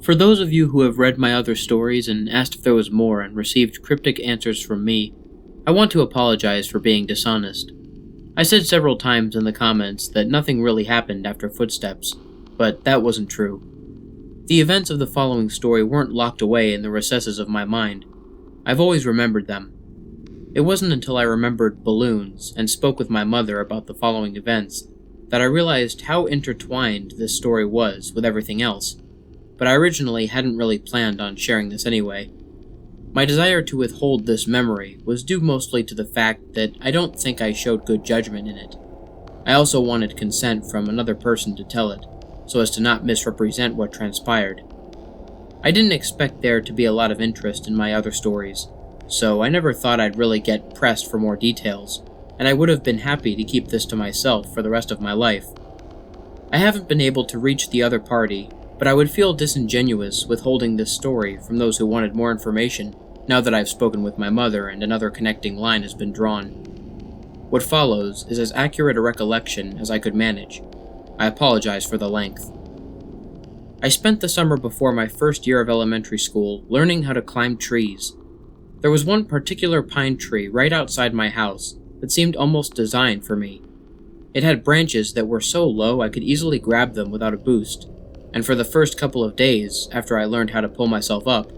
For those of you who have read my other stories and asked if there was more and received cryptic answers from me, I want to apologize for being dishonest. I said several times in the comments that nothing really happened after footsteps, but that wasn't true. The events of the following story weren't locked away in the recesses of my mind. I've always remembered them. It wasn't until I remembered balloons and spoke with my mother about the following events that I realized how intertwined this story was with everything else, but I originally hadn't really planned on sharing this anyway. My desire to withhold this memory was due mostly to the fact that I don't think I showed good judgment in it. I also wanted consent from another person to tell it, so as to not misrepresent what transpired. I didn't expect there to be a lot of interest in my other stories, so I never thought I'd really get pressed for more details, and I would have been happy to keep this to myself for the rest of my life. I haven't been able to reach the other party, but I would feel disingenuous withholding this story from those who wanted more information now that I've spoken with my mother and another connecting line has been drawn. What follows is as accurate a recollection as I could manage. I apologize for the length. I spent the summer before my first year of elementary school learning how to climb trees. There was one particular pine tree right outside my house that seemed almost designed for me. It had branches that were so low I could easily grab them without a boost, and for the first couple of days, after I learned how to pull myself up,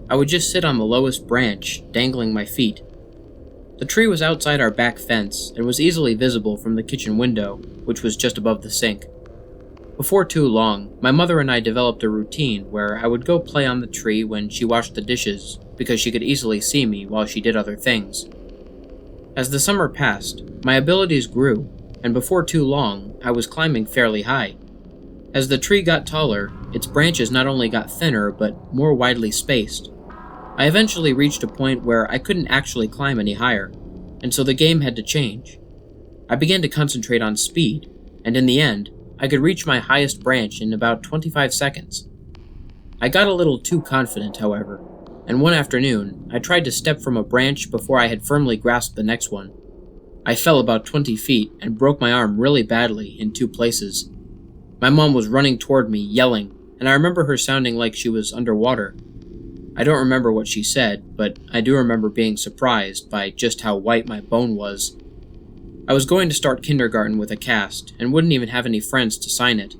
I would just sit on the lowest branch, dangling my feet. The tree was outside our back fence and was easily visible from the kitchen window, which was just above the sink. Before too long, my mother and I developed a routine where I would go play on the tree when she washed the dishes, because she could easily see me while she did other things. As the summer passed, my abilities grew, and before too long, I was climbing fairly high. As the tree got taller, its branches not only got thinner, but more widely spaced. I eventually reached a point where I couldn't actually climb any higher, and so the game had to change. I began to concentrate on speed, and in the end, I could reach my highest branch in about 25 seconds. I got a little too confident, however, and one afternoon, I tried to step from a branch before I had firmly grasped the next one. I fell about 20 feet and broke my arm really badly in 2 places. My mom was running toward me, yelling, and I remember her sounding like she was underwater. I don't remember what she said, but I do remember being surprised by just how white my bone was. I was going to start kindergarten with a cast, and wouldn't even have any friends to sign it.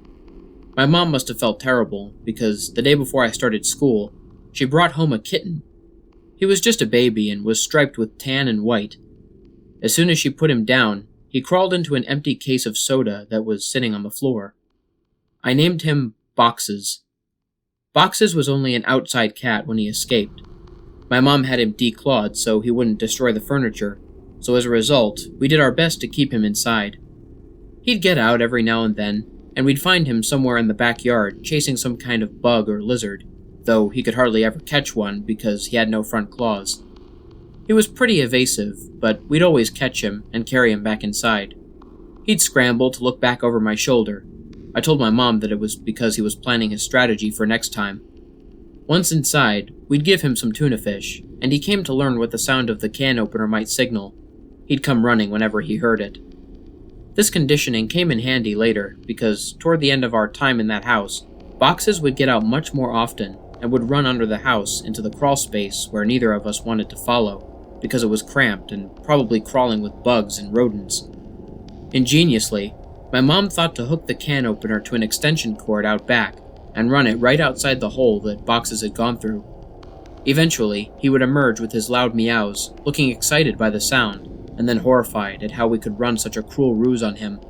My mom must have felt terrible, because the day before I started school, she brought home a kitten. He was just a baby and was striped with tan and white. As soon as she put him down, he crawled into an empty case of soda that was sitting on the floor. I named him Boxes. Boxes was only an outside cat when he escaped. My mom had him declawed so he wouldn't destroy the furniture, so as a result, we did our best to keep him inside. He'd get out every now and then, and we'd find him somewhere in the backyard chasing some kind of bug or lizard, though he could hardly ever catch one because he had no front claws. He was pretty evasive, but we'd always catch him and carry him back inside. He'd scramble to look back over my shoulder. I told my mom that it was because he was planning his strategy for next time. Once inside, we'd give him some tuna fish, and he came to learn what the sound of the can opener might signal. He'd come running whenever he heard it. This conditioning came in handy later, because toward the end of our time in that house, Boxes would get out much more often, and would run under the house into the crawl space where neither of us wanted to follow, because it was cramped and probably crawling with bugs and rodents. Ingeniously, my mom thought to hook the can opener to an extension cord out back and run it right outside the hole that Boxes had gone through. Eventually, he would emerge with his loud meows, looking excited by the sound, and then horrified at how we could run such a cruel ruse on him.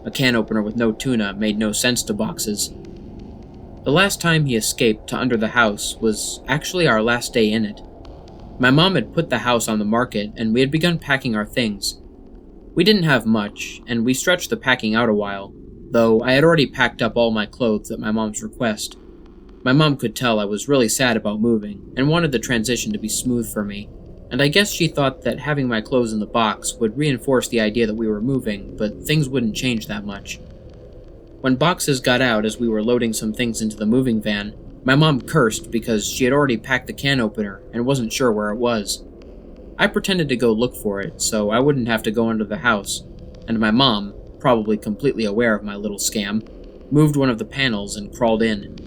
A can opener with no tuna made no sense to Boxes. The last time he escaped to under the house was actually our last day in it. My mom had put the house on the market, and we had begun packing our things. We didn't have much, and we stretched the packing out a while, though I had already packed up all my clothes at my mom's request. My mom could tell I was really sad about moving, and wanted the transition to be smooth for me, and I guess she thought that having my clothes in the box would reinforce the idea that we were moving, but things wouldn't change that much. When Boxes got out as we were loading some things into the moving van, my mom cursed because she had already packed the can opener and wasn't sure where it was. I pretended to go look for it so I wouldn't have to go under the house, and my mom, probably completely aware of my little scam, moved one of the panels and crawled in.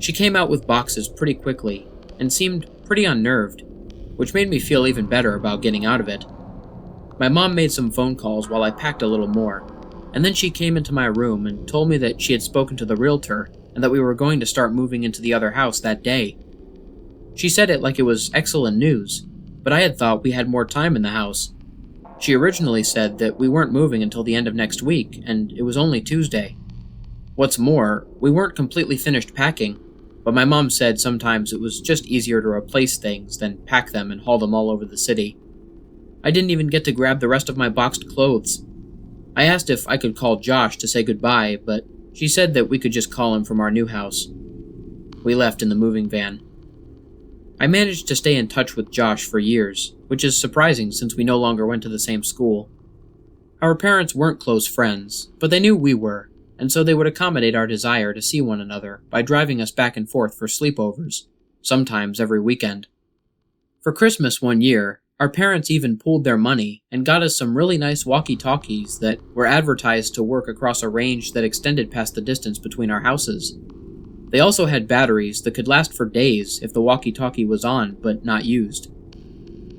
She came out with boxes pretty quickly and seemed pretty unnerved, which made me feel even better about getting out of it. My mom made some phone calls while I packed a little more, and then she came into my room and told me that she had spoken to the realtor and that we were going to start moving into the other house that day. She said it like it was excellent news, but I had thought we had more time in the house. She originally said that we weren't moving until the end of next week, and it was only Tuesday. What's more, we weren't completely finished packing, but my mom said sometimes it was just easier to replace things than pack them and haul them all over the city. I didn't even get to grab the rest of my boxed clothes. I asked if I could call Josh to say goodbye, but she said that we could just call him from our new house. We left in the moving van. I managed to stay in touch with Josh for years, which is surprising since we no longer went to the same school. Our parents weren't close friends, but they knew we were, and so they would accommodate our desire to see one another by driving us back and forth for sleepovers, sometimes every weekend. For Christmas one year, our parents even pooled their money and got us some really nice walkie-talkies that were advertised to work across a range that extended past the distance between our houses. They also had batteries that could last for days if the walkie-talkie was on but not used.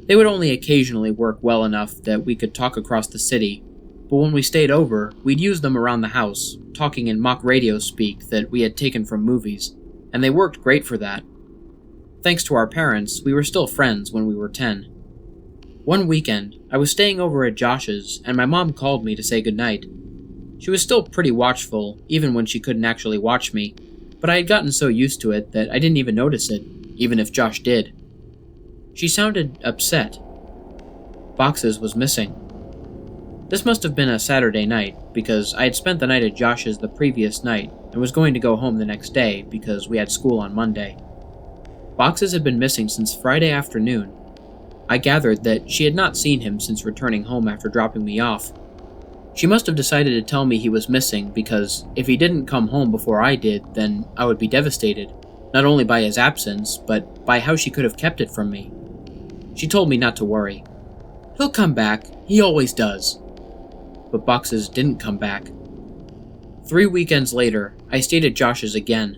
They would only occasionally work well enough that we could talk across the city, but when we stayed over, we'd use them around the house, talking in mock radio speak that we had taken from movies, and they worked great for that. Thanks to our parents, we were still friends when we were 10. One weekend, I was staying over at Josh's, and my mom called me to say goodnight. She was still pretty watchful, even when she couldn't actually watch me, but I had gotten so used to it that I didn't even notice it, even if Josh did. She sounded upset. Boxes was missing. This must have been a Saturday night, because I had spent the night at Josh's the previous night and was going to go home the next day because we had school on Monday. Boxes had been missing since Friday afternoon. I gathered that she had not seen him since returning home after dropping me off. She must have decided to tell me he was missing because if he didn't come home before I did, then I would be devastated, not only by his absence, but by how she could have kept it from me. She told me not to worry. He'll come back, he always does. But Boxes didn't come back. 3 weekends later, I stayed at Josh's again.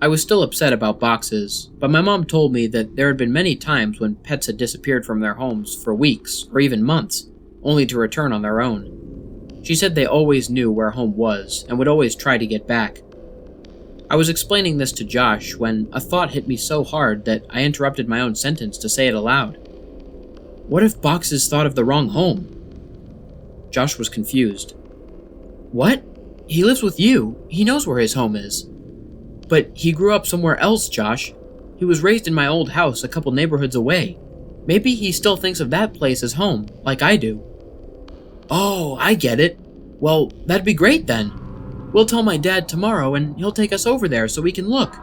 I was still upset about Boxes, but my mom told me that there had been many times when pets had disappeared from their homes for weeks or even months, only to return on their own. She said they always knew where home was and would always try to get back. I was explaining this to Josh when a thought hit me so hard that I interrupted my own sentence to say it aloud. What if Boxes thought of the wrong home? Josh was confused. What? He lives with you. He knows where his home is. But he grew up somewhere else, Josh. He was raised in my old house a couple neighborhoods away. Maybe he still thinks of that place as home, like I do. Oh, I get it. Well, that'd be great then. We'll tell my dad tomorrow and he'll take us over there so we can look.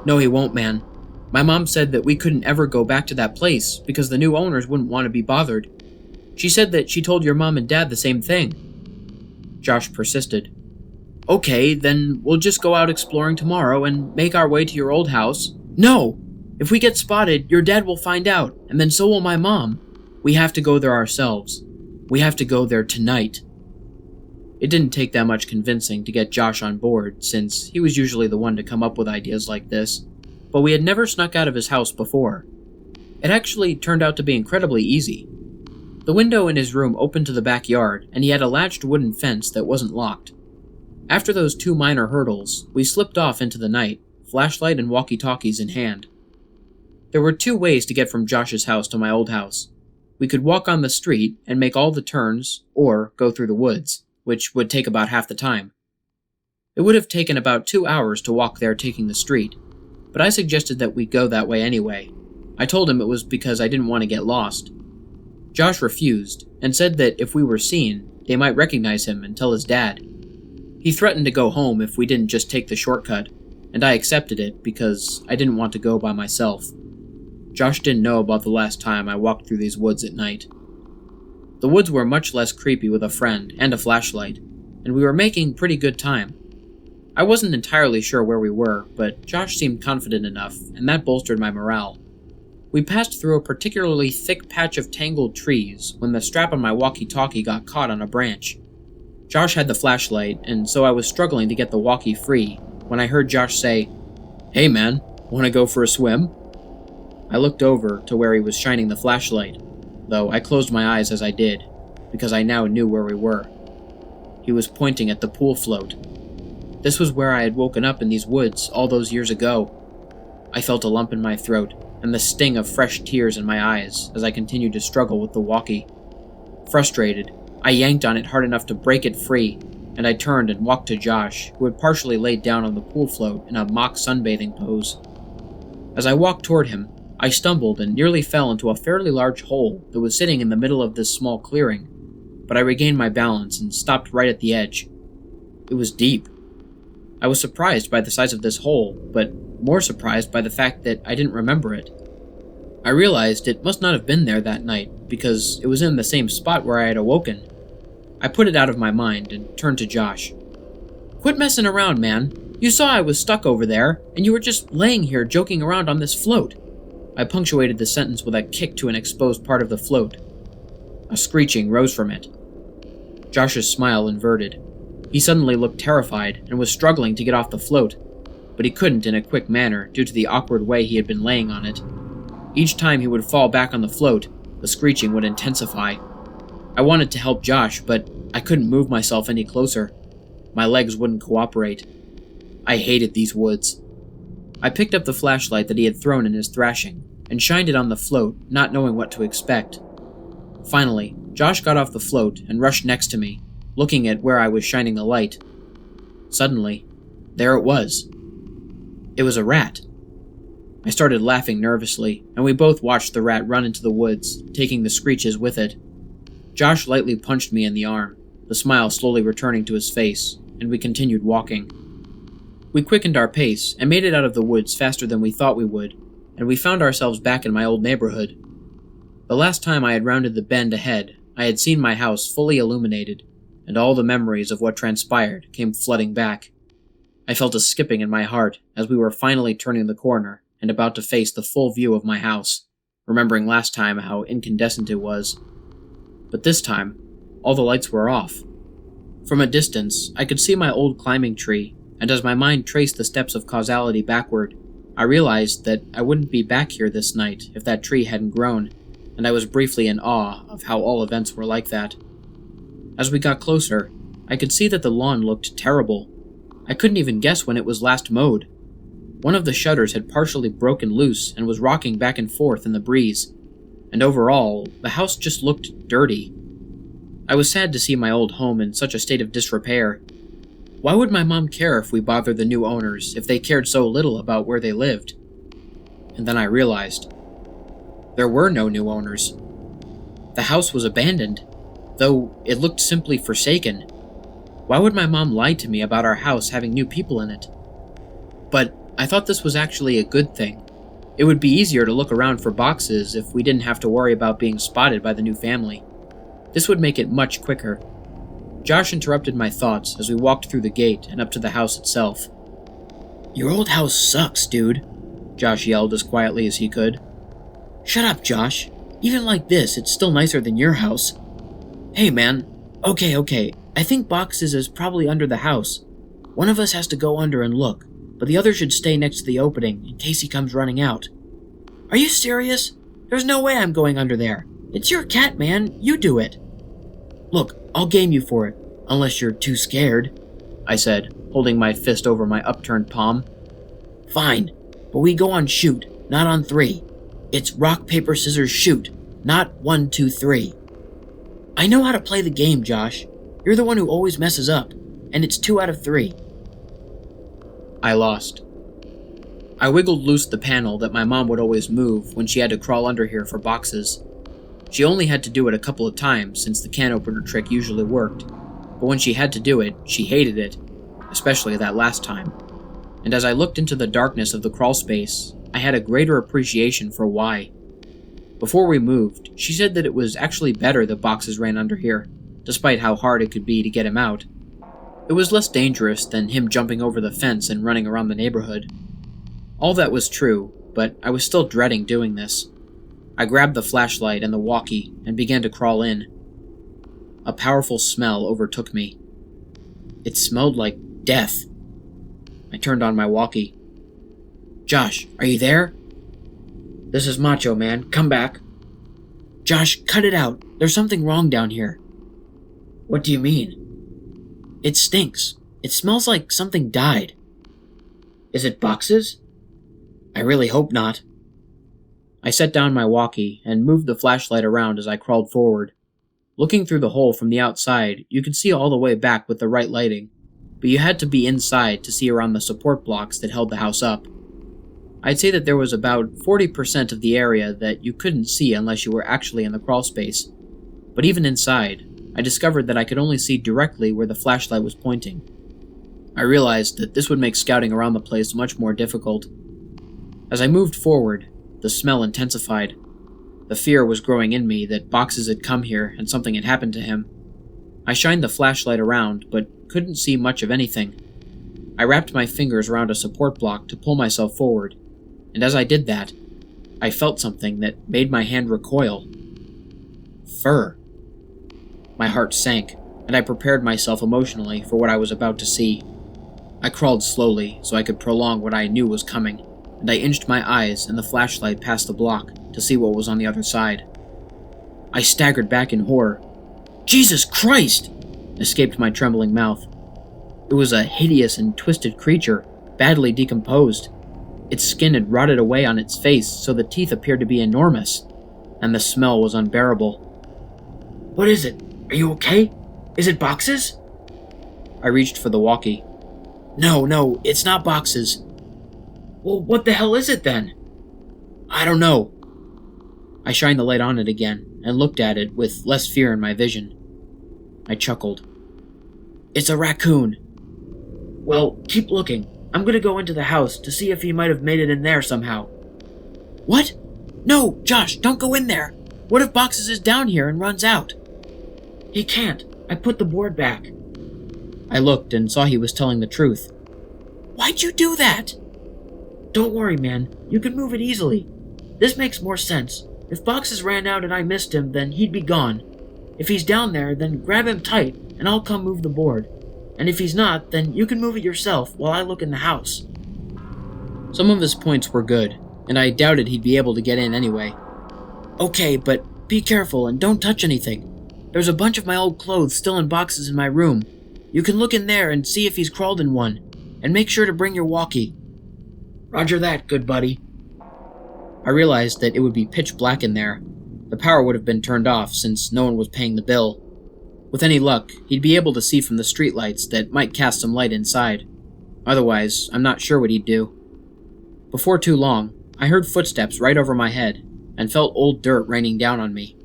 No, he won't, man. My mom said that we couldn't ever go back to that place because the new owners wouldn't want to be bothered. She said that she told your mom and dad the same thing. Josh persisted. Okay, then we'll just go out exploring tomorrow and make our way to your old house. No! If we get spotted, your dad will find out, and then so will my mom. We have to go there ourselves. We have to go there tonight. It didn't take that much convincing to get Josh on board, since he was usually the one to come up with ideas like this, but we had never snuck out of his house before. It actually turned out to be incredibly easy. The window in his room opened to the backyard, and he had a latched wooden fence that wasn't locked. After those 2 minor hurdles, we slipped off into the night, flashlight and walkie-talkies in hand. There were 2 ways to get from Josh's house to my old house. We could walk on the street and make all the turns, or go through the woods, which would take about half the time. It would have taken about 2 hours to walk there taking the street, but I suggested that we go that way anyway. I told him it was because I didn't want to get lost. Josh refused, and said that if we were seen, they might recognize him and tell his dad. He threatened to go home if we didn't just take the shortcut, and I accepted it because I didn't want to go by myself. Josh didn't know about the last time I walked through these woods at night. The woods were much less creepy with a friend and a flashlight, and we were making pretty good time. I wasn't entirely sure where we were, but Josh seemed confident enough, and that bolstered my morale. We passed through a particularly thick patch of tangled trees when the strap on my walkie-talkie got caught on a branch. Josh had the flashlight, and so I was struggling to get the walkie free when I heard Josh say, "Hey man, wanna go for a swim?" I looked over to where he was shining the flashlight, though I closed my eyes as I did, because I now knew where we were. He was pointing at the pool float. This was where I had woken up in these woods all those years ago. I felt a lump in my throat and the sting of fresh tears in my eyes as I continued to struggle with the walkie. Frustrated, I yanked on it hard enough to break it free, and I turned and walked to Josh, who had partially laid down on the pool float in a mock sunbathing pose. As I walked toward him, I stumbled and nearly fell into a fairly large hole that was sitting in the middle of this small clearing, but I regained my balance and stopped right at the edge. It was deep. I was surprised by the size of this hole, but more surprised by the fact that I didn't remember it. I realized it must not have been there that night, because it was in the same spot where I had awoken. I put it out of my mind and turned to Josh. "Quit messing around, man. You saw I was stuck over there, and you were just laying here joking around on this float." I punctuated the sentence with a kick to an exposed part of the float. A screeching rose from it. Josh's smile inverted. He suddenly looked terrified and was struggling to get off the float, but he couldn't in a quick manner due to the awkward way he had been laying on it. Each time he would fall back on the float, the screeching would intensify. I wanted to help Josh, but I couldn't move myself any closer. My legs wouldn't cooperate. I hated these woods. I picked up the flashlight that he had thrown in his thrashing and shined it on the float, not knowing what to expect. Finally, Josh got off the float and rushed next to me, looking at where I was shining the light. Suddenly, there it was. It was a rat. I started laughing nervously, and we both watched the rat run into the woods, taking the screeches with it. Josh lightly punched me in the arm, the smile slowly returning to his face, and we continued walking. We quickened our pace and made it out of the woods faster than we thought we would, and we found ourselves back in my old neighborhood. The last time I had rounded the bend ahead, I had seen my house fully illuminated, and all the memories of what transpired came flooding back. I felt a skipping in my heart as we were finally turning the corner and about to face the full view of my house, remembering last time how incandescent it was. But this time, all the lights were off. From a distance, I could see my old climbing tree, and as my mind traced the steps of causality backward, I realized that I wouldn't be back here this night if that tree hadn't grown, and I was briefly in awe of how all events were like that. As we got closer, I could see that the lawn looked terrible. I couldn't even guess when it was last mowed. One of the shutters had partially broken loose and was rocking back and forth in the breeze, and overall, the house just looked dirty. I was sad to see my old home in such a state of disrepair. Why would my mom care if we bothered the new owners if they cared so little about where they lived? And then I realized there were no new owners. The house was abandoned, though it looked simply forsaken. Why would my mom lie to me about our house having new people in it? But I thought this was actually a good thing. It would be easier to look around for boxes if we didn't have to worry about being spotted by the new family. This would make it much quicker. Josh interrupted my thoughts as we walked through the gate and up to the house itself. "Your old house sucks, dude," Josh yelled as quietly as he could. "Shut up, Josh. Even like this, it's still nicer than your house." "Hey, man. Okay. I think boxes is probably under the house. One of us has to go under and look, but the other should stay next to the opening in case he comes running out." "Are you serious? There's no way I'm going under there. It's your cat, man. You do it." "Look, I'll game you for it, unless you're too scared," I said, holding my fist over my upturned palm. "Fine, but we go on shoot, not on 3. It's rock, paper, scissors, shoot, not 1, 2, 3. "I know how to play the game, Josh. You're the one who always messes up, and it's 2 out of 3. I lost. I wiggled loose the panel that my mom would always move when she had to crawl under here for boxes. She only had to do it a couple of times since the can opener trick usually worked, but when she had to do it, she hated it, especially that last time. And as I looked into the darkness of the crawl space, I had a greater appreciation for why. Before we moved, she said that it was actually better that boxes ran under here, despite how hard it could be to get him out. It was less dangerous than him jumping over the fence and running around the neighborhood. All that was true, but I was still dreading doing this. I grabbed the flashlight and the walkie and began to crawl in. A powerful smell overtook me. It smelled like death. I turned on my walkie. Josh, are you there? This is Macho Man. Come back. Josh, cut it out. There's something wrong down here. What do you mean? It stinks. It smells like something died. Is it boxes? I really hope not. I set down my walkie and moved the flashlight around as I crawled forward. Looking through the hole from the outside, you could see all the way back with the right lighting, but you had to be inside to see around the support blocks that held the house up. I'd say that there was about 40% of the area that you couldn't see unless you were actually in the crawl space. But even inside, I discovered that I could only see directly where the flashlight was pointing. I realized that this would make scouting around the place much more difficult. As I moved forward, the smell intensified. The fear was growing in me that boxes had come here and something had happened to him. I shined the flashlight around, but couldn't see much of anything. I wrapped my fingers around a support block to pull myself forward, and as I did that, I felt something that made my hand recoil. Fur. My heart sank, and I prepared myself emotionally for what I was about to see. I crawled slowly so I could prolong what I knew was coming, and I inched my eyes and the flashlight past the block to see what was on the other side. I staggered back in horror. Jesus Christ! Escaped my trembling mouth. It was a hideous and twisted creature, badly decomposed. Its skin had rotted away on its face, so the teeth appeared to be enormous, and the smell was unbearable. What is it? Are you okay? Is it boxes? I reached for the walkie. No, it's not boxes. Well, what the hell is it then? I don't know. I shined the light on it again and looked at it with less fear in my vision. I chuckled. It's a raccoon. Well, keep looking. I'm gonna go into the house to see if he might have made it in there somehow. What? No, Josh, don't go in there. What if Boxes is down here and runs out? He can't. I put the board back. I looked and saw he was telling the truth. Why'd you do that? Don't worry, man. You can move it easily. This makes more sense. If Boxes ran out and I missed him, then he'd be gone. If he's down there, then grab him tight, and I'll come move the board. And if he's not, then you can move it yourself while I look in the house. Some of his points were good, and I doubted he'd be able to get in anyway. Okay, but be careful and don't touch anything. There's a bunch of my old clothes still in boxes in my room. You can look in there and see if he's crawled in one, and make sure to bring your walkie. Roger that, good buddy. I realized that it would be pitch black in there. The power would have been turned off since no one was paying the bill. With any luck, he'd be able to see from the streetlights that might cast some light inside. Otherwise, I'm not sure what he'd do. Before too long, I heard footsteps right over my head and felt old dirt raining down on me.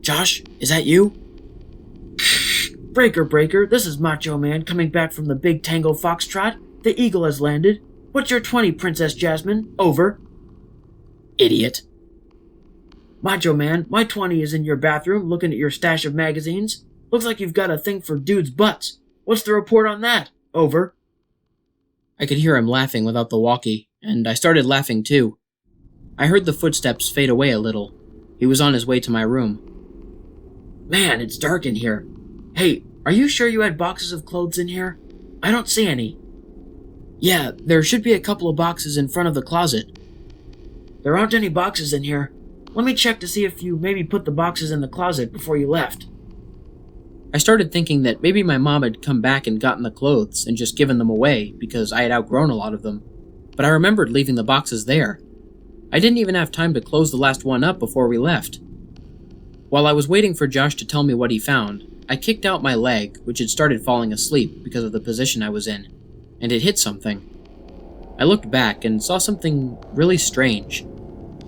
Josh, is that you? Breaker, this is Macho Man coming back from the Big Tango Foxtrot. The Eagle has landed. What's your 20, Princess Jasmine? Over. Idiot. Macho Man, my 20 is in your bathroom looking at your stash of magazines. Looks like you've got a thing for dudes' butts. What's the report on that? Over. I could hear him laughing without the walkie, and I started laughing too. I heard the footsteps fade away a little. He was on his way to my room. Man, it's dark in here. Hey, are you sure you had boxes of clothes in here? I don't see any. Yeah, there should be a couple of boxes in front of the closet. There aren't any boxes in here. Let me check to see if you maybe put the boxes in the closet before you left. I started thinking that maybe my mom had come back and gotten the clothes and just given them away because I had outgrown a lot of them. But I remembered leaving the boxes there. I didn't even have time to close the last one up before we left. While I was waiting for Josh to tell me what he found, I kicked out my leg, which had started falling asleep because of the position I was in, and it hit something. I looked back and saw something really strange.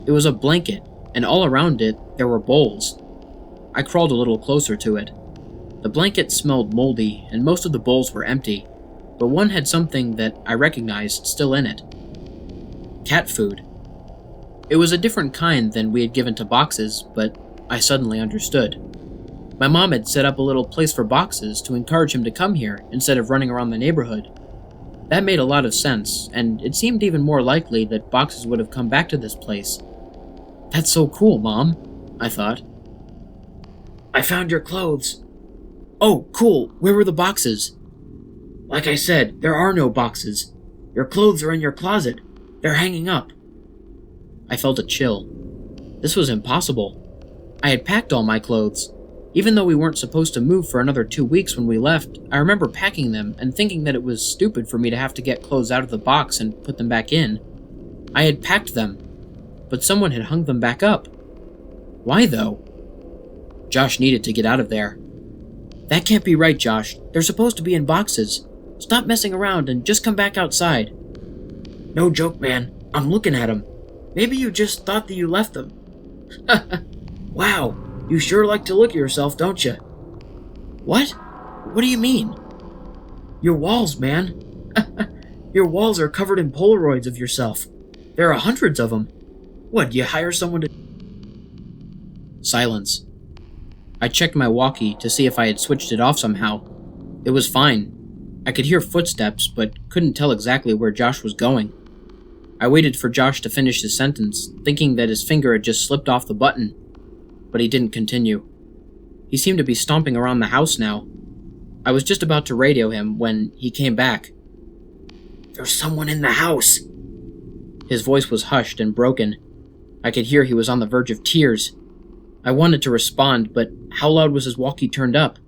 It was a blanket, and all around it, there were bowls. I crawled a little closer to it. The blanket smelled moldy, and most of the bowls were empty, but one had something that I recognized still in it. Cat food. It was a different kind than we had given to Boxes, but I suddenly understood. My mom had set up a little place for Boxes to encourage him to come here instead of running around the neighborhood. That made a lot of sense, and it seemed even more likely that Boxes would have come back to this place. That's so cool, Mom, I thought. I found your clothes. Oh, cool. Where were the boxes? Like I said, there are no boxes. Your clothes are in your closet. They're hanging up." I felt a chill. This was impossible. I had packed all my clothes. Even though we weren't supposed to move for another 2 weeks when we left, I remember packing them and thinking that it was stupid for me to have to get clothes out of the box and put them back in. I had packed them, but someone had hung them back up. Why, though? Josh needed to get out of there. "That can't be right, Josh. They're supposed to be in boxes. Stop messing around and just come back outside." "No joke, man. I'm looking at them. Maybe you just thought that you left them." "Wow, you sure like to look at yourself, don't you?" "What? What do you mean?" "Your walls, man. Your walls are covered in Polaroids of yourself. There are hundreds of them. What, you hire someone to..." Silence. I checked my walkie to see if I had switched it off somehow. It was fine. I could hear footsteps, but couldn't tell exactly where Josh was going. I waited for Josh to finish his sentence, thinking that his finger had just slipped off the button, but he didn't continue. He seemed to be stomping around the house now. I was just about to radio him when he came back. "There's someone in the house." His voice was hushed and broken. I could hear he was on the verge of tears. I wanted to respond, but how loud was his walkie turned up?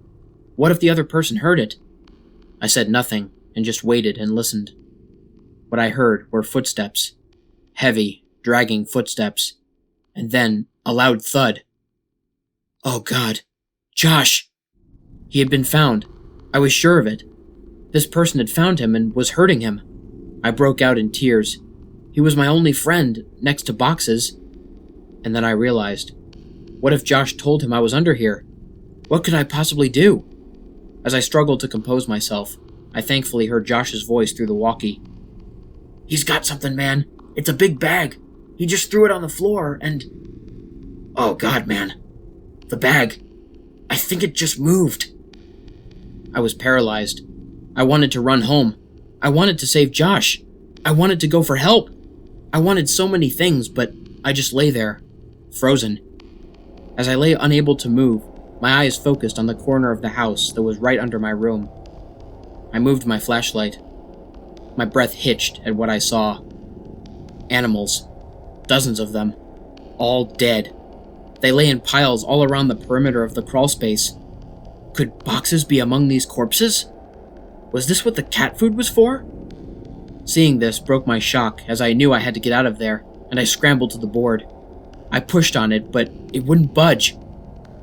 What if the other person heard it? I said nothing and just waited and listened. What I heard were footsteps. Heavy, dragging footsteps. And then a loud thud. Oh God. Josh! He had been found. I was sure of it. This person had found him and was hurting him. I broke out in tears. He was my only friend, next to boxes. And then I realized, what if Josh told him I was under here? What could I possibly do? As I struggled to compose myself, I thankfully heard Josh's voice through the walkie. "He's got something, man. It's a big bag. He just threw it on the floor and..." "Oh God, man. The bag. I think it just moved." I was paralyzed. I wanted to run home. I wanted to save Josh. I wanted to go for help. I wanted so many things, but I just lay there, frozen. As I lay unable to move, my eyes focused on the corner of the house that was right under my room. I moved my flashlight. My breath hitched at what I saw. Animals. Dozens of them. All dead. They lay in piles all around the perimeter of the crawl space. Could boxes be among these corpses? Was this what the cat food was for? Seeing this broke my shock, as I knew I had to get out of there, and I scrambled to the board. I pushed on it, but it wouldn't budge.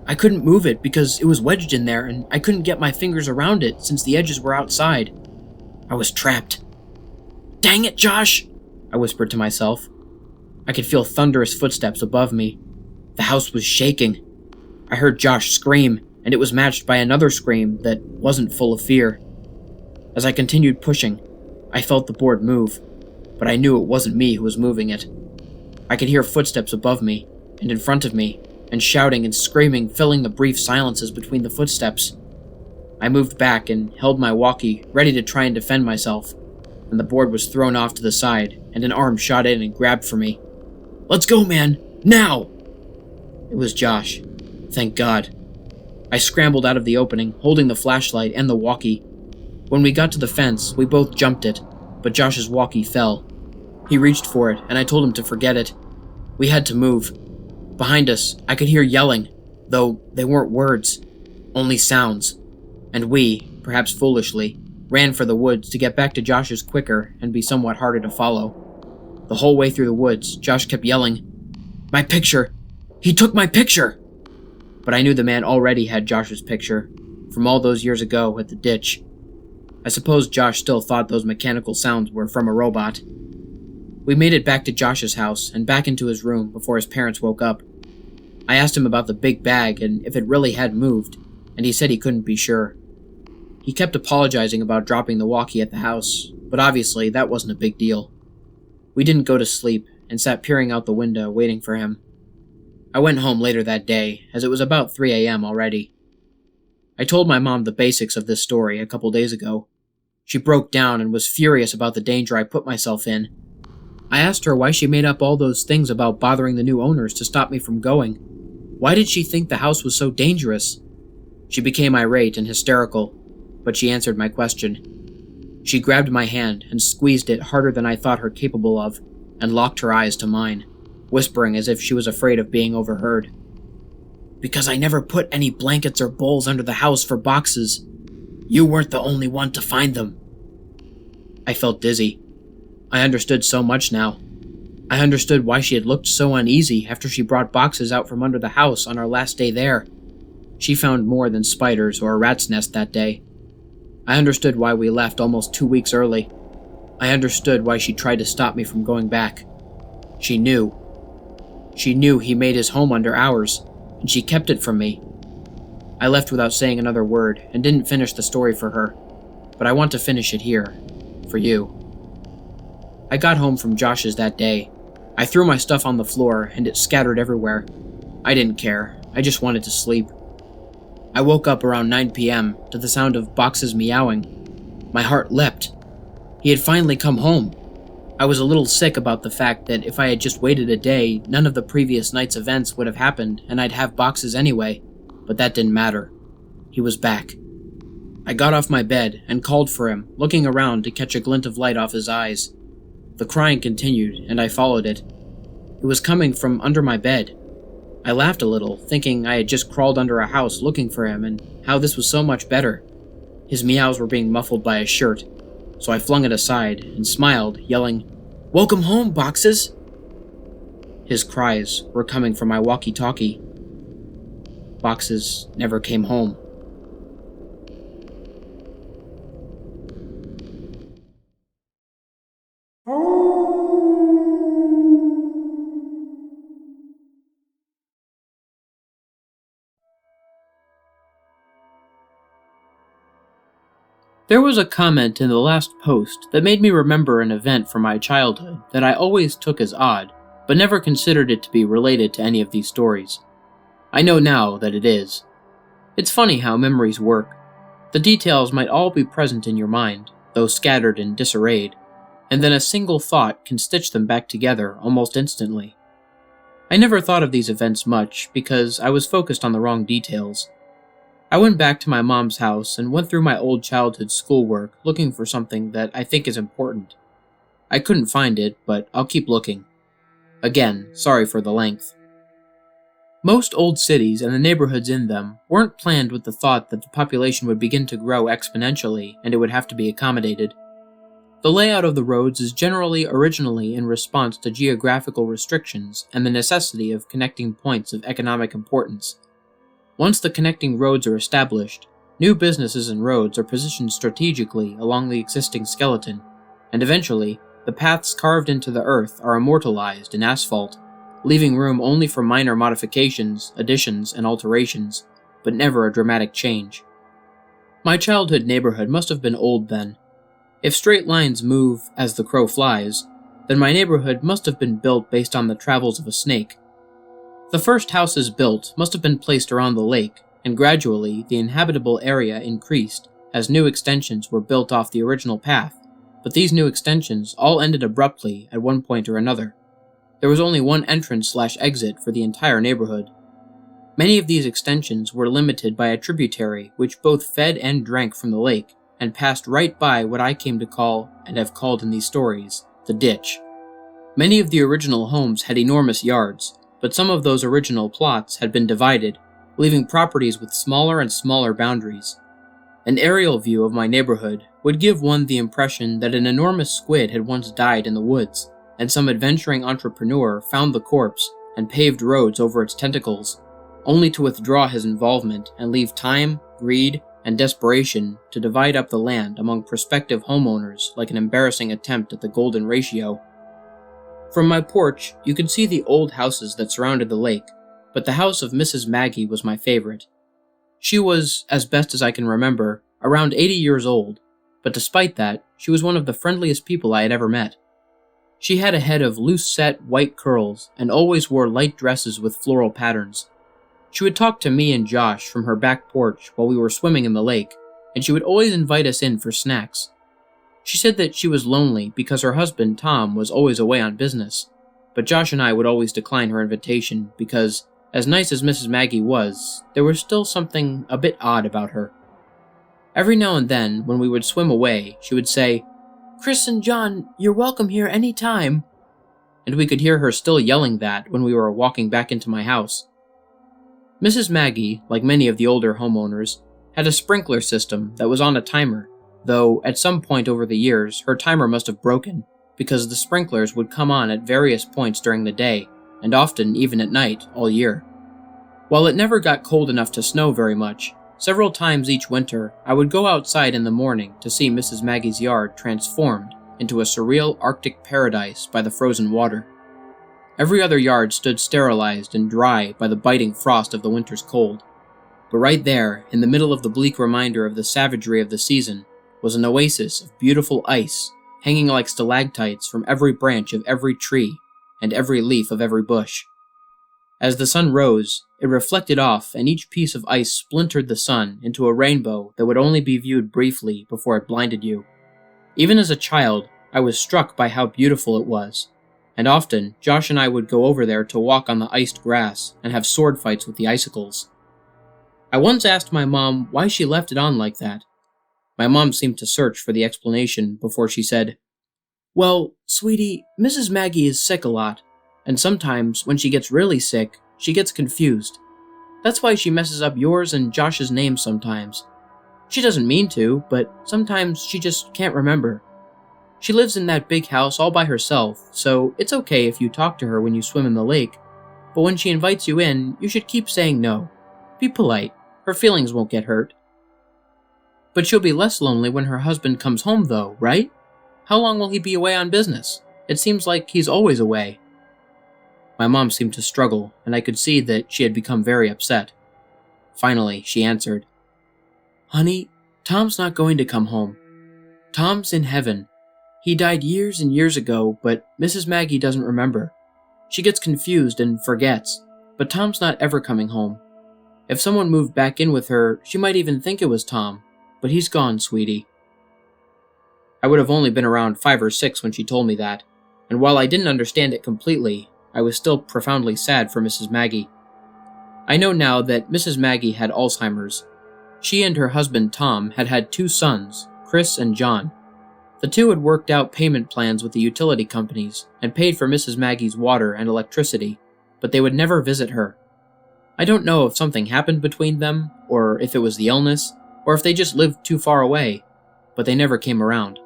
I couldn't move it because it was wedged in there, and I couldn't get my fingers around it since the edges were outside. I was trapped. "Dang it, Josh!" I whispered to myself. I could feel thunderous footsteps above me. The house was shaking. I heard Josh scream, and it was matched by another scream that wasn't full of fear. As I continued pushing, I felt the board move, but I knew it wasn't me who was moving it. I could hear footsteps above me, and in front of me, and shouting and screaming filling the brief silences between the footsteps. I moved back and held my walkie, ready to try and defend myself, and the board was thrown off to the side, and an arm shot in and grabbed for me. "Let's go, man! Now!" It was Josh. Thank God. I scrambled out of the opening, holding the flashlight and the walkie. When we got to the fence, we both jumped it, but Josh's walkie fell. He reached for it, and I told him to forget it. We had to move. Behind us, I could hear yelling, though they weren't words, only sounds. And we, perhaps foolishly, ran for the woods to get back to Josh's quicker and be somewhat harder to follow. The whole way through the woods, Josh kept yelling, "My picture! He took my picture!" But I knew the man already had Josh's picture, from all those years ago at the ditch. I suppose Josh still thought those mechanical sounds were from a robot. We made it back to Josh's house and back into his room before his parents woke up. I asked him about the big bag and if it really had moved, and he said he couldn't be sure. He kept apologizing about dropping the walkie at the house, but obviously that wasn't a big deal. We didn't go to sleep and sat peering out the window waiting for him. I went home later that day, as it was about 3 a.m. already. I told my mom the basics of this story a couple days ago. She broke down and was furious about the danger I put myself in. I asked her why she made up all those things about bothering the new owners to stop me from going. Why did she think the house was so dangerous? She became irate and hysterical, but she answered my question. She grabbed my hand and squeezed it harder than I thought her capable of, and locked her eyes to mine, whispering as if she was afraid of being overheard. "Because I never put any blankets or bowls under the house for boxes. You weren't the only one to find them." I felt dizzy. I understood so much now. I understood why she had looked so uneasy after she brought boxes out from under the house on our last day there. She found more than spiders or a rat's nest that day. I understood why we left almost 2 weeks early. I understood why she tried to stop me from going back. She knew. She knew he made his home under ours, and she kept it from me. I left without saying another word and didn't finish the story for her, but I want to finish it here, for you. I got home from Josh's that day. I threw my stuff on the floor and it scattered everywhere. I didn't care. I just wanted to sleep. I woke up around 9 p.m. to the sound of boxes meowing. My heart leapt. He had finally come home. I was a little sick about the fact that if I had just waited a day, none of the previous night's events would have happened and I'd have boxes anyway, but that didn't matter. He was back. I got off my bed and called for him, looking around to catch a glint of light off his eyes. The crying continued, and I followed it. It was coming from under my bed. I laughed a little, thinking I had just crawled under a house looking for him and how this was so much better. His meows were being muffled by his shirt, so I flung it aside and smiled, yelling, "Welcome home, boxes!" His cries were coming from my walkie-talkie. Boxes never came home. There was a comment in the last post that made me remember an event from my childhood that I always took as odd, but never considered it to be related to any of these stories. I know now that it is. It's funny how memories work. The details might all be present in your mind, though scattered and disarrayed, and then a single thought can stitch them back together almost instantly. I never thought of these events much because I was focused on the wrong details. I went back to my mom's house and went through my old childhood schoolwork looking for something that I think is important. I couldn't find it, but I'll keep looking. Again, sorry for the length. Most old cities and the neighborhoods in them weren't planned with the thought that the population would begin to grow exponentially and it would have to be accommodated. The layout of the roads is generally originally in response to geographical restrictions and the necessity of connecting points of economic importance. Once the connecting roads are established, new businesses and roads are positioned strategically along the existing skeleton, and eventually, the paths carved into the earth are immortalized in asphalt, leaving room only for minor modifications, additions, and alterations, but never a dramatic change. My childhood neighborhood must have been old then. If straight lines move as the crow flies, then my neighborhood must have been built based on the travels of a snake. The first houses built must have been placed around the lake, and gradually the inhabitable area increased as new extensions were built off the original path, but these new extensions all ended abruptly at one point or another. There was only one entrance/exit for the entire neighborhood. Many of these extensions were limited by a tributary which both fed and drank from the lake, and passed right by what I came to call, and have called in these stories, the ditch. Many of the original homes had enormous yards, but some of those original plots had been divided, leaving properties with smaller and smaller boundaries. An aerial view of my neighborhood would give one the impression that an enormous squid had once died in the woods, and some adventuring entrepreneur found the corpse and paved roads over its tentacles, only to withdraw his involvement and leave time, greed, and desperation to divide up the land among prospective homeowners like an embarrassing attempt at the golden ratio. From my porch, you could see the old houses that surrounded the lake, but the house of Mrs. Maggie was my favorite. She was, as best as I can remember, around 80 years old, but despite that, she was one of the friendliest people I had ever met. She had a head of loose-set white curls and always wore light dresses with floral patterns. She would talk to me and Josh from her back porch while we were swimming in the lake, and she would always invite us in for snacks. She said that she was lonely because her husband, Tom, was always away on business, but Josh and I would always decline her invitation because, as nice as Mrs. Maggie was, there was still something a bit odd about her. Every now and then, when we would swim away, she would say, "Chris and John, you're welcome here any time." and we could hear her still yelling that when we were walking back into my house. Mrs. Maggie, like many of the older homeowners, had a sprinkler system that was on a timer, though at some point over the years her timer must have broken because the sprinklers would come on at various points during the day, and often even at night, all year. While it never got cold enough to snow very much, several times each winter I would go outside in the morning to see Mrs. Maggie's yard transformed into a surreal Arctic paradise by the frozen water. Every other yard stood sterilized and dry by the biting frost of the winter's cold. But right there, in the middle of the bleak reminder of the savagery of the season, was an oasis of beautiful ice, hanging like stalactites from every branch of every tree and every leaf of every bush. As the sun rose, it reflected off, and each piece of ice splintered the sun into a rainbow that would only be viewed briefly before it blinded you. Even as a child, I was struck by how beautiful it was, and often Josh and I would go over there to walk on the iced grass and have sword fights with the icicles. I once asked my mom why she left it on like that. My mom seemed to search for the explanation before she said, "Well, sweetie, Mrs. Maggie is sick a lot, and sometimes when she gets really sick, she gets confused. That's why she messes up yours and Josh's names sometimes. She doesn't mean to, but sometimes she just can't remember. She lives in that big house all by herself, so it's okay if you talk to her when you swim in the lake, but when she invites you in, you should keep saying no. Be polite. Her feelings won't get hurt." "But she'll be less lonely when her husband comes home, though, right? How long will he be away on business? It seems like he's always away." My mom seemed to struggle, and I could see that she had become very upset. Finally, she answered, "Honey, Tom's not going to come home. Tom's in heaven. He died years and years ago, but Mrs. Maggie doesn't remember. She gets confused and forgets, but Tom's not ever coming home. If someone moved back in with her, she might even think it was Tom, but he's gone, sweetie." I would have only been around 5 or 6 when she told me that, and while I didn't understand it completely, I was still profoundly sad for Mrs. Maggie. I know now that Mrs. Maggie had Alzheimer's. She and her husband Tom had had 2 sons, Chris and John. The two had worked out payment plans with the utility companies and paid for Mrs. Maggie's water and electricity, but they would never visit her. I don't know if something happened between them, or if it was the illness, or if they just lived too far away, but they never came around.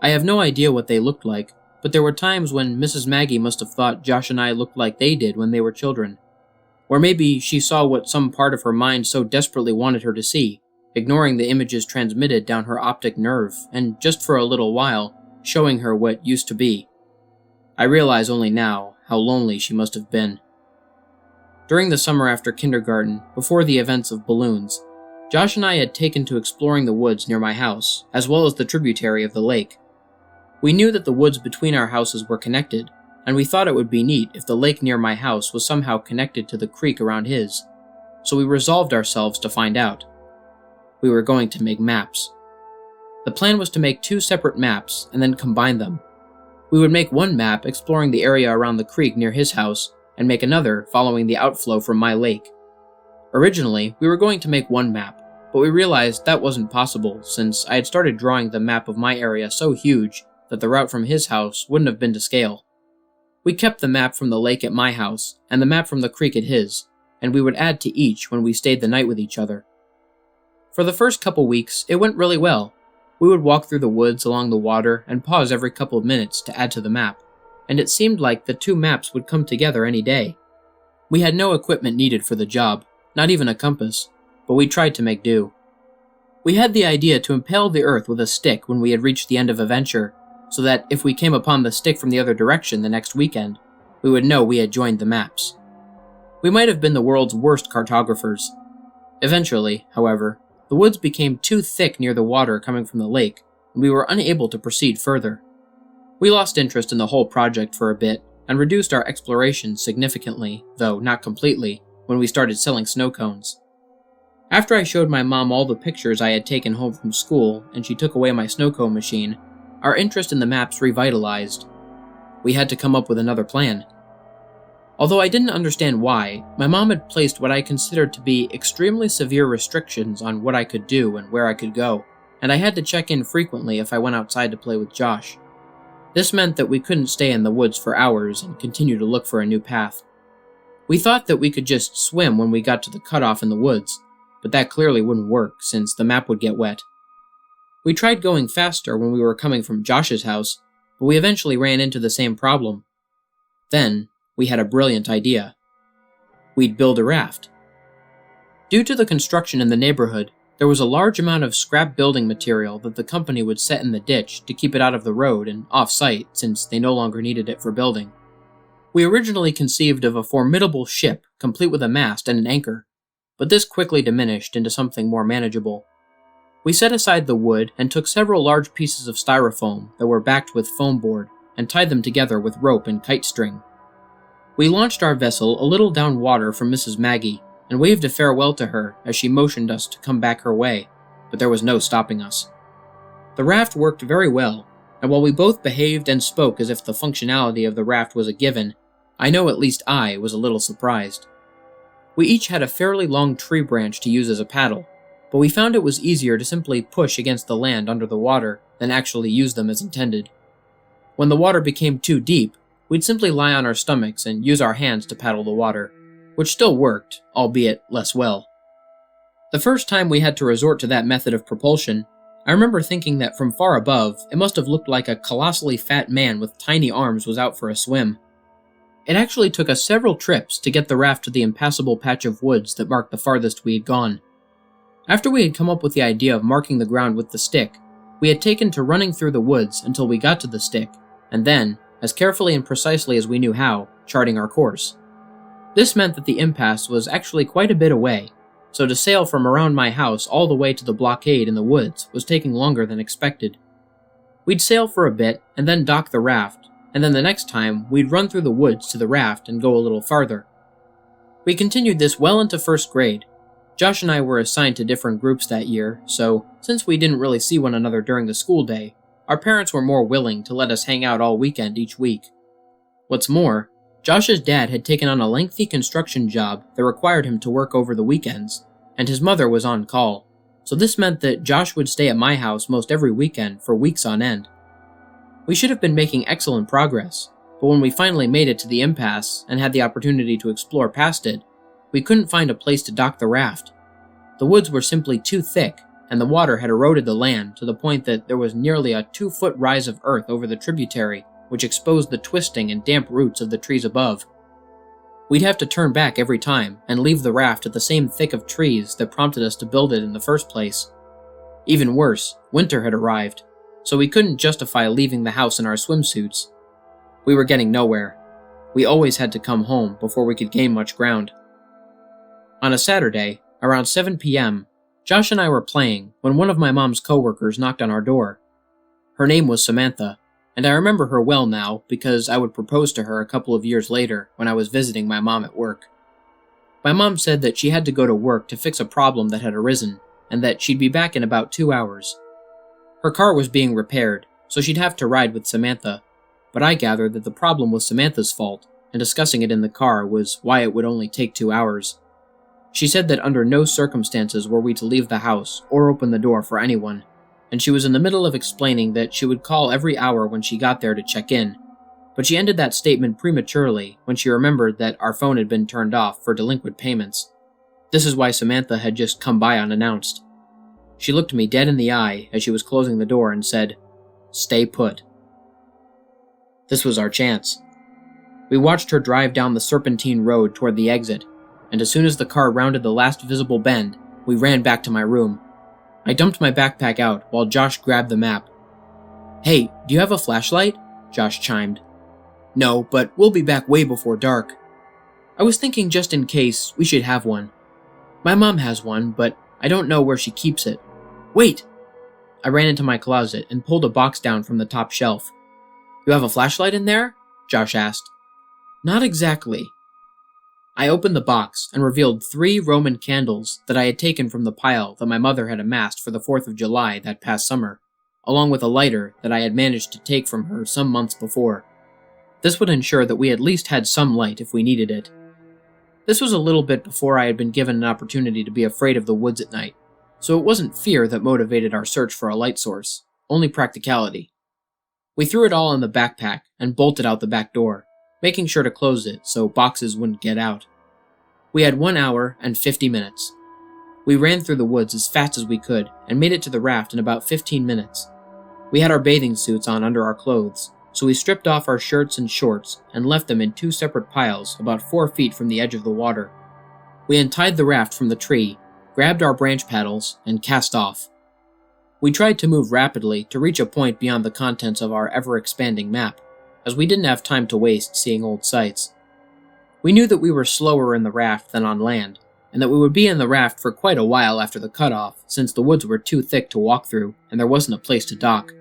I have no idea what they looked like, but there were times when Mrs. Maggie must have thought Josh and I looked like they did when they were children. Or maybe she saw what some part of her mind so desperately wanted her to see, ignoring the images transmitted down her optic nerve, and just for a little while, showing her what used to be. I realize only now how lonely she must have been. During the summer after kindergarten, before the events of balloons, Josh and I had taken to exploring the woods near my house, as well as the tributary of the lake. We knew that the woods between our houses were connected, and we thought it would be neat if the lake near my house was somehow connected to the creek around his, so we resolved ourselves to find out. We were going to make maps. The plan was to make 2 separate maps and then combine them. We would make one map exploring the area around the creek near his house, and make another following the outflow from my lake. Originally, we were going to make one map, but we realized that wasn't possible since I had started drawing the map of my area so huge that the route from his house wouldn't have been to scale. We kept the map from the lake at my house and the map from the creek at his, and we would add to each when we stayed the night with each other. For the first couple weeks, it went really well. We would walk through the woods along the water and pause every couple of minutes to add to the map, and it seemed like the 2 maps would come together any day. We had no equipment needed for the job, not even a compass, but we tried to make do. We had the idea to impale the earth with a stick when we had reached the end of a venture, so that if we came upon the stick from the other direction the next weekend, we would know we had joined the maps. We might have been the world's worst cartographers. Eventually, however, the woods became too thick near the water coming from the lake, and we were unable to proceed further. We lost interest in the whole project for a bit, and reduced our exploration significantly, though not completely, when we started selling snow cones. After I showed my mom all the pictures I had taken home from school, and she took away my snow cone machine, our interest in the maps revitalized. We had to come up with another plan. Although I didn't understand why, my mom had placed what I considered to be extremely severe restrictions on what I could do and where I could go, and I had to check in frequently if I went outside to play with Josh. This meant that we couldn't stay in the woods for hours and continue to look for a new path. We thought that we could just swim when we got to the cutoff in the woods, but that clearly wouldn't work since the map would get wet. We tried going faster when we were coming from Josh's house, but we eventually ran into the same problem. Then, we had a brilliant idea. We'd build a raft. Due to the construction in the neighborhood, there was a large amount of scrap building material that the company would set in the ditch to keep it out of the road and off-site since they no longer needed it for building. We originally conceived of a formidable ship complete with a mast and an anchor, but this quickly diminished into something more manageable. We set aside the wood and took several large pieces of styrofoam that were backed with foam board and tied them together with rope and kite string. We launched our vessel a little down water from Mrs. Maggie and waved a farewell to her as she motioned us to come back her way, but there was no stopping us. The raft worked very well, and while we both behaved and spoke as if the functionality of the raft was a given, I know at least I was a little surprised. We each had a fairly long tree branch to use as a paddle, but we found it was easier to simply push against the land under the water than actually use them as intended. When the water became too deep, we'd simply lie on our stomachs and use our hands to paddle the water, which still worked, albeit less well. The first time we had to resort to that method of propulsion, I remember thinking that from far above, it must have looked like a colossally fat man with tiny arms was out for a swim. It actually took us several trips to get the raft to the impassable patch of woods that marked the farthest we had gone. After we had come up with the idea of marking the ground with the stick, we had taken to running through the woods until we got to the stick, and then, as carefully and precisely as we knew how, charting our course. This meant that the impasse was actually quite a bit away, so to sail from around my house all the way to the blockade in the woods was taking longer than expected. We'd sail for a bit and then dock the raft, and then the next time we'd run through the woods to the raft and go a little farther. We continued this well into first grade. Josh and I were assigned to different groups that year, so since we didn't really see one another during the school day, our parents were more willing to let us hang out all weekend each week. What's more, Josh's dad had taken on a lengthy construction job that required him to work over the weekends, and his mother was on call, so this meant that Josh would stay at my house most every weekend for weeks on end. We should have been making excellent progress, but when we finally made it to the impasse and had the opportunity to explore past it, we couldn't find a place to dock the raft. The woods were simply too thick, and the water had eroded the land to the point that there was nearly a 2-foot rise of earth over the tributary, which exposed the twisting and damp roots of the trees above. We'd have to turn back every time and leave the raft at the same thick of trees that prompted us to build it in the first place. Even worse, winter had arrived, so we couldn't justify leaving the house in our swimsuits. We were getting nowhere. We always had to come home before we could gain much ground. On a Saturday, around 7 p.m., Josh and I were playing when one of my mom's coworkers knocked on our door. Her name was Samantha, and I remember her well now because I would propose to her a couple of years later when I was visiting my mom at work. My mom said that she had to go to work to fix a problem that had arisen, and that she'd be back in about 2 hours. Her car was being repaired, so she'd have to ride with Samantha, but I gathered that the problem was Samantha's fault, and discussing it in the car was why it would only take 2 hours. She said that under no circumstances were we to leave the house or open the door for anyone, and she was in the middle of explaining that she would call every hour when she got there to check in, but she ended that statement prematurely when she remembered that our phone had been turned off for delinquent payments. This is why Samantha had just come by unannounced. She looked me dead in the eye as she was closing the door and said, "Stay put." This was our chance. We watched her drive down the serpentine road toward the exit, and as soon as the car rounded the last visible bend, we ran back to my room. I dumped my backpack out while Josh grabbed the map. "Hey, do you have a flashlight?" Josh chimed. "No, but we'll be back way before dark." I was thinking just in case we should have one. My mom has one, but I don't know where she keeps it. Wait! I ran into my closet and pulled a box down from the top shelf. "You have a flashlight in there?" Josh asked. "Not exactly." I opened the box and revealed 3 Roman candles that I had taken from the pile that my mother had amassed for the 4th of July that past summer, along with a lighter that I had managed to take from her some months before. This would ensure that we at least had some light if we needed it. This was a little bit before I had been given an opportunity to be afraid of the woods at night, so it wasn't fear that motivated our search for a light source, only practicality. We threw it all in the backpack and bolted out the back door, making sure to close it so boxes wouldn't get out. We had 1 hour and 50 minutes. We ran through the woods as fast as we could and made it to the raft in about 15 minutes. We had our bathing suits on under our clothes, so we stripped off our shirts and shorts and left them in 2 separate piles about 4 feet from the edge of the water. We untied the raft from the tree, grabbed our branch paddles, and cast off. We tried to move rapidly to reach a point beyond the contents of our ever-expanding map, as we didn't have time to waste seeing old sights. We knew that we were slower in the raft than on land, and that we would be in the raft for quite a while after the cutoff, since the woods were too thick to walk through and there wasn't a place to dock.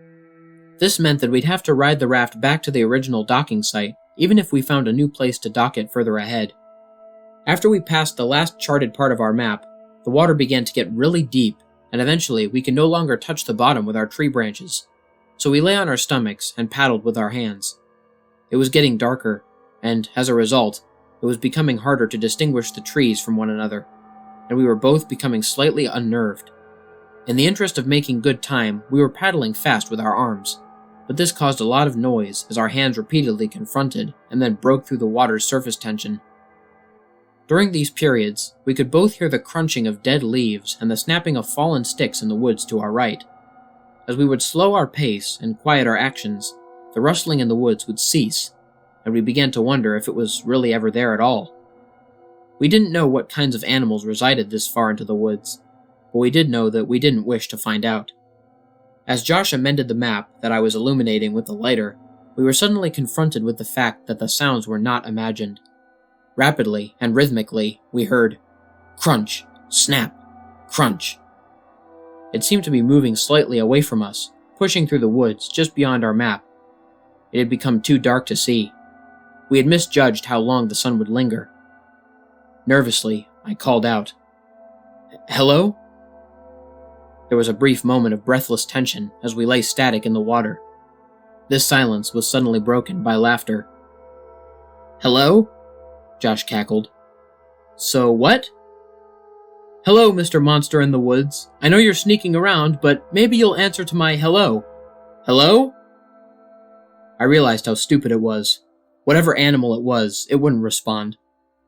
This meant that we'd have to ride the raft back to the original docking site, even if we found a new place to dock it further ahead. After we passed the last charted part of our map, the water began to get really deep, and eventually we could no longer touch the bottom with our tree branches, so we lay on our stomachs and paddled with our hands. It was getting darker, and as a result, it was becoming harder to distinguish the trees from one another, and we were both becoming slightly unnerved. In the interest of making good time, we were paddling fast with our arms, but this caused a lot of noise as our hands repeatedly confronted and then broke through the water's surface tension. During these periods, we could both hear the crunching of dead leaves and the snapping of fallen sticks in the woods to our right. As we would slow our pace and quiet our actions, the rustling in the woods would cease, and we began to wonder if it was really ever there at all. We didn't know what kinds of animals resided this far into the woods, but we did know that we didn't wish to find out. As Josh amended the map that I was illuminating with the lighter, we were suddenly confronted with the fact that the sounds were not imagined. Rapidly and rhythmically, we heard crunch, snap, crunch. It seemed to be moving slightly away from us, pushing through the woods just beyond our map. It had become too dark to see. We had misjudged how long the sun would linger. Nervously, I called out, "Hello?" There was a brief moment of breathless tension as we lay static in the water. This silence was suddenly broken by laughter. "Hello?" Josh cackled. "So what?" "Hello, Mr. Monster in the Woods. I know you're sneaking around, but maybe you'll answer to my hello. Hello?" I realized how stupid it was. Whatever animal it was, it wouldn't respond.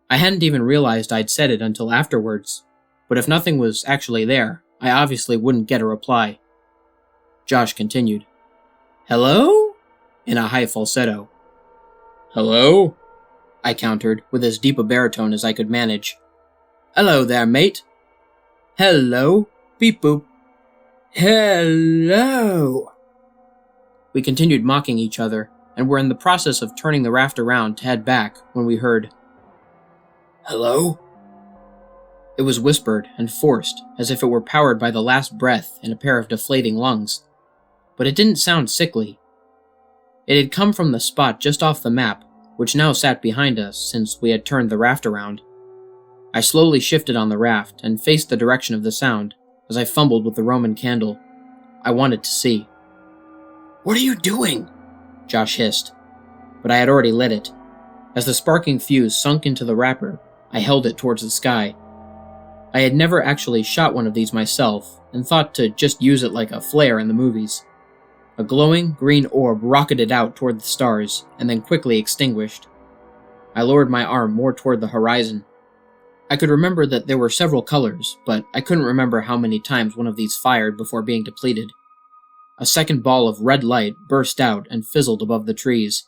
I hadn't even realized I'd said it until afterwards, but if nothing was actually there, I obviously wouldn't get a reply. Josh continued, "Hello?" in a high falsetto. "Hello?" I countered, with as deep a baritone as I could manage. "Hello there, mate." "Hello, beep boop." "Hello." We continued mocking each other, and were in the process of turning the raft around to head back when we heard, "Hello?" It was whispered and forced, as if it were powered by the last breath in a pair of deflating lungs. But it didn't sound sickly. It had come from the spot just off the map, which now sat behind us since we had turned the raft around. I slowly shifted on the raft and faced the direction of the sound as I fumbled with the Roman candle. I wanted to see. "What are you doing?" Josh hissed, but I had already lit it. As the sparking fuse sunk into the wrapper, I held it towards the sky. I had never actually shot one of these myself, and thought to just use it like a flare in the movies. A glowing green orb rocketed out toward the stars, and then quickly extinguished. I lowered my arm more toward the horizon. I could remember that there were several colors, but I couldn't remember how many times one of these fired before being depleted. A second ball of red light burst out and fizzled above the trees.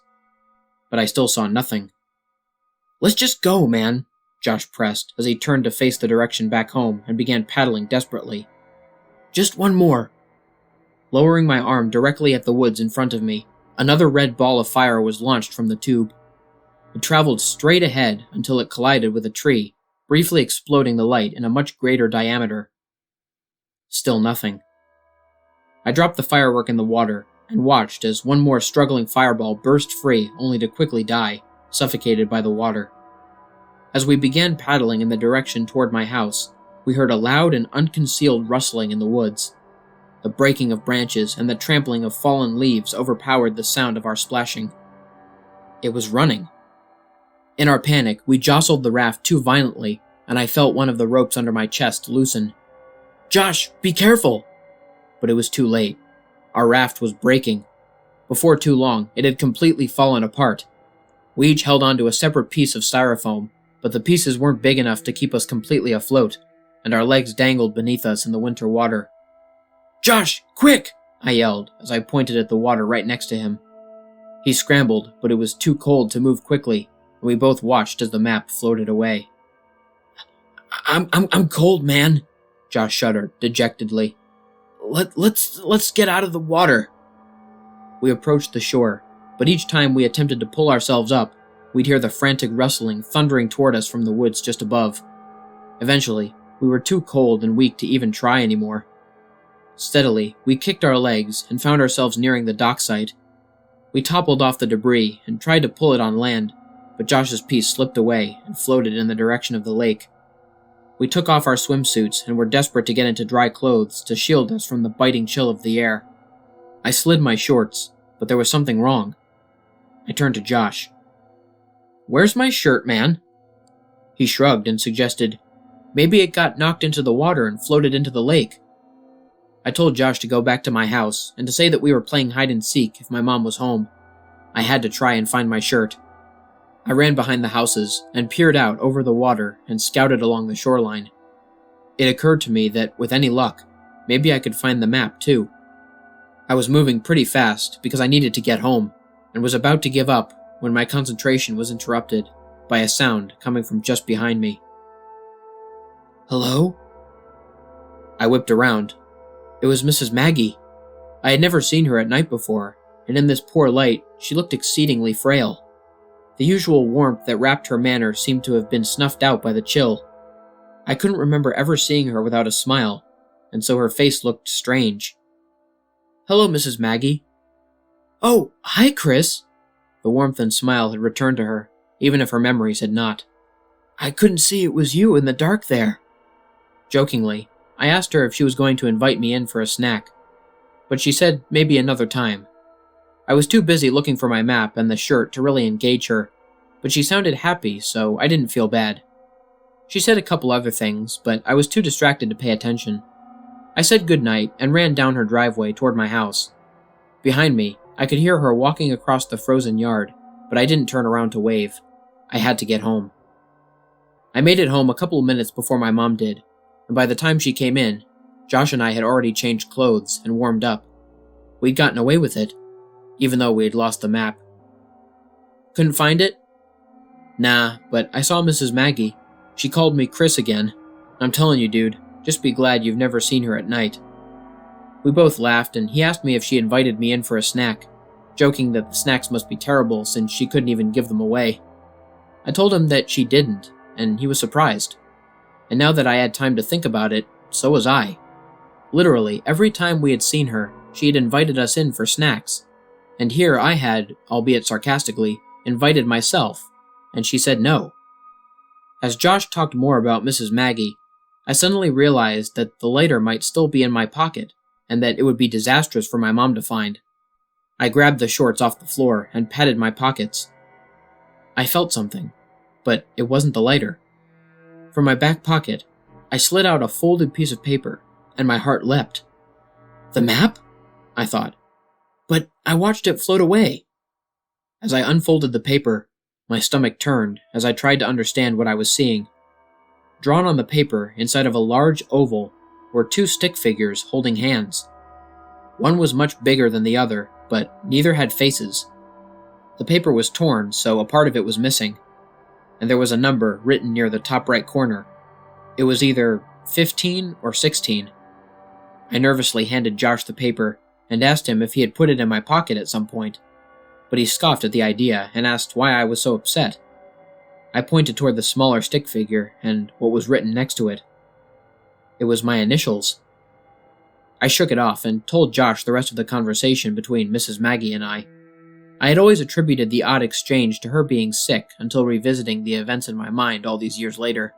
But I still saw nothing. "Let's just go, man," Josh pressed as he turned to face the direction back home and began paddling desperately. "Just one more." Lowering my arm directly at the woods in front of me, another red ball of fire was launched from the tube. It traveled straight ahead until it collided with a tree, briefly exploding the light in a much greater diameter. Still nothing. I dropped the firework in the water and watched as one more struggling fireball burst free only to quickly die, suffocated by the water. As we began paddling in the direction toward my house, we heard a loud and unconcealed rustling in the woods. The breaking of branches and the trampling of fallen leaves overpowered the sound of our splashing. It was running. In our panic, we jostled the raft too violently, and I felt one of the ropes under my chest loosen. "Josh, be careful!" But it was too late. Our raft was breaking. Before too long, it had completely fallen apart. We each held onto a separate piece of styrofoam, but the pieces weren't big enough to keep us completely afloat, and our legs dangled beneath us in the winter water. "Josh, quick!" I yelled as I pointed at the water right next to him. He scrambled, but it was too cold to move quickly, and we both watched as the map floated away. I'm cold, man," Josh shuddered dejectedly. Let's get out of the water." We approached the shore, but each time we attempted to pull ourselves up, we'd hear the frantic rustling thundering toward us from the woods just above. Eventually, we were too cold and weak to even try anymore. Steadily, we kicked our legs and found ourselves nearing the dock site. We toppled off the debris and tried to pull it on land, but Josh's piece slipped away and floated in the direction of the lake. We took off our swimsuits and were desperate to get into dry clothes to shield us from the biting chill of the air. I slid my shorts, but there was something wrong. I turned to Josh. "Where's my shirt, man?" He shrugged and suggested, "Maybe it got knocked into the water and floated into the lake." I told Josh to go back to my house and to say that we were playing hide-and-seek if my mom was home. I had to try and find my shirt. I ran behind the houses and peered out over the water and scouted along the shoreline. It occurred to me that, with any luck, maybe I could find the map too. I was moving pretty fast because I needed to get home, and was about to give up when my concentration was interrupted by a sound coming from just behind me. "Hello?" I whipped around. It was Mrs. Maggie. I had never seen her at night before, and in this poor light, she looked exceedingly frail. The usual warmth that wrapped her manner seemed to have been snuffed out by the chill. I couldn't remember ever seeing her without a smile, and so her face looked strange. "Hello, Mrs. Maggie." "Oh, hi, Chris." The warmth and smile had returned to her, even if her memories had not. "I couldn't see it was you in the dark there." Jokingly, I asked her if she was going to invite me in for a snack, but she said maybe another time. I was too busy looking for my map and the shirt to really engage her, but she sounded happy, so I didn't feel bad. She said a couple other things, but I was too distracted to pay attention. I said goodnight and ran down her driveway toward my house. Behind me, I could hear her walking across the frozen yard, but I didn't turn around to wave. I had to get home. I made it home a couple of minutes before my mom did, and by the time she came in, Josh and I had already changed clothes and warmed up. We'd gotten away with it, even though we had lost the map. "Couldn't find it?" "Nah, but I saw Mrs. Maggie. She called me Chris again. I'm telling you, dude, just be glad you've never seen her at night." We both laughed, and he asked me if she invited me in for a snack, joking that the snacks must be terrible since she couldn't even give them away. I told him that she didn't, and he was surprised. And now that I had time to think about it, so was I. Literally, every time we had seen her, she had invited us in for snacks. And here I had, albeit sarcastically, invited myself, and she said no. As Josh talked more about Mrs. Maggie, I suddenly realized that the lighter might still be in my pocket, and that it would be disastrous for my mom to find. I grabbed the shorts off the floor and patted my pockets. I felt something, but it wasn't the lighter. From my back pocket, I slid out a folded piece of paper, and my heart leapt. "The map?" I thought. "But I watched it float away." As I unfolded the paper, my stomach turned as I tried to understand what I was seeing. Drawn on the paper, inside of a large oval, were two stick figures holding hands. One was much bigger than the other, but neither had faces. The paper was torn, so a part of it was missing, and there was a number written near the top right corner. It was either 15 or 16. I nervously handed Josh the paper and asked him if he had put it in my pocket at some point, but he scoffed at the idea and asked why I was so upset. I pointed toward the smaller stick figure and what was written next to it. It was my initials. I shook it off and told Josh the rest of the conversation between Mrs. Maggie and I. I had always attributed the odd exchange to her being sick until revisiting the events in my mind all these years later.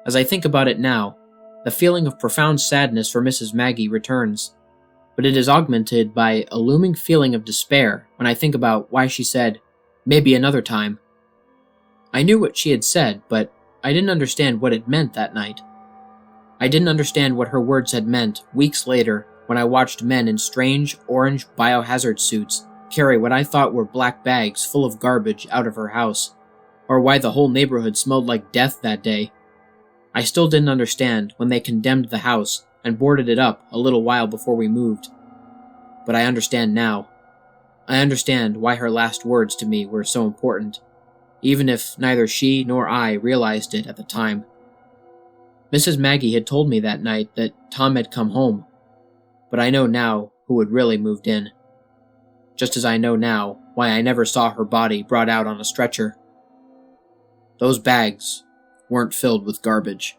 As I think about it now, the feeling of profound sadness for Mrs. Maggie returns, but it is augmented by a looming feeling of despair when I think about why she said, "Maybe another time." I knew what she had said, but I didn't understand what it meant that night. I didn't understand what her words had meant weeks later when I watched men in strange orange biohazard suits carry what I thought were black bags full of garbage out of her house, or why the whole neighborhood smelled like death that day. I still didn't understand when they condemned the house and boarded it up a little while before we moved. But I understand now. I understand why her last words to me were so important, even if neither she nor I realized it at the time. Mrs. Maggie had told me that night that Tom had come home, but I know now who had really moved in. Just as I know now why I never saw her body brought out on a stretcher. Those bags weren't filled with garbage.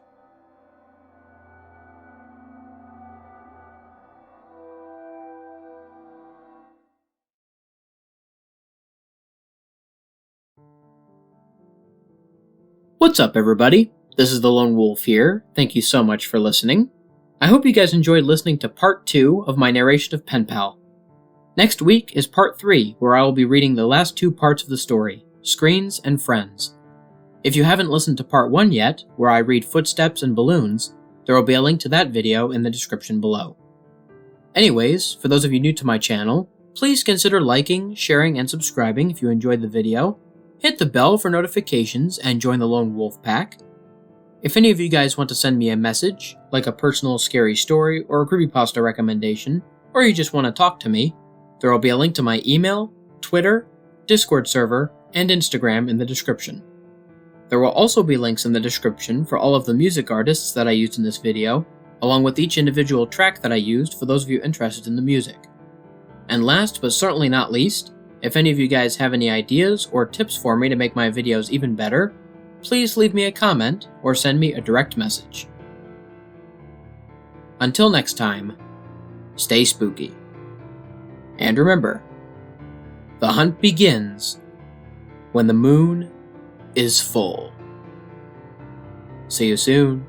What's up, everybody? This is the Lone Wolf here. Thank you so much for listening. I hope you guys enjoyed listening to part 2 of my narration of Penpal. Next week is part 3, where I will be reading the last 2 parts of the story, Screens and Friends. If you haven't listened to part 1 yet, where I read Footsteps and Balloons, there will be a link to that video in the description below. Anyways, for those of you new to my channel, please consider liking, sharing, and subscribing if you enjoyed the video. Hit the bell for notifications and join the Lone Wolf Pack. If any of you guys want to send me a message, like a personal scary story or a creepypasta recommendation, or you just want to talk to me, there will be a link to my email, Twitter, Discord server, and Instagram in the description. There will also be links in the description for all of the music artists that I used in this video, along with each individual track that I used for those of you interested in the music. And last but certainly not least, if any of you guys have any ideas or tips for me to make my videos even better, please leave me a comment or send me a direct message. Until next time, stay spooky. And remember, the hunt begins when the moon is full. See you soon.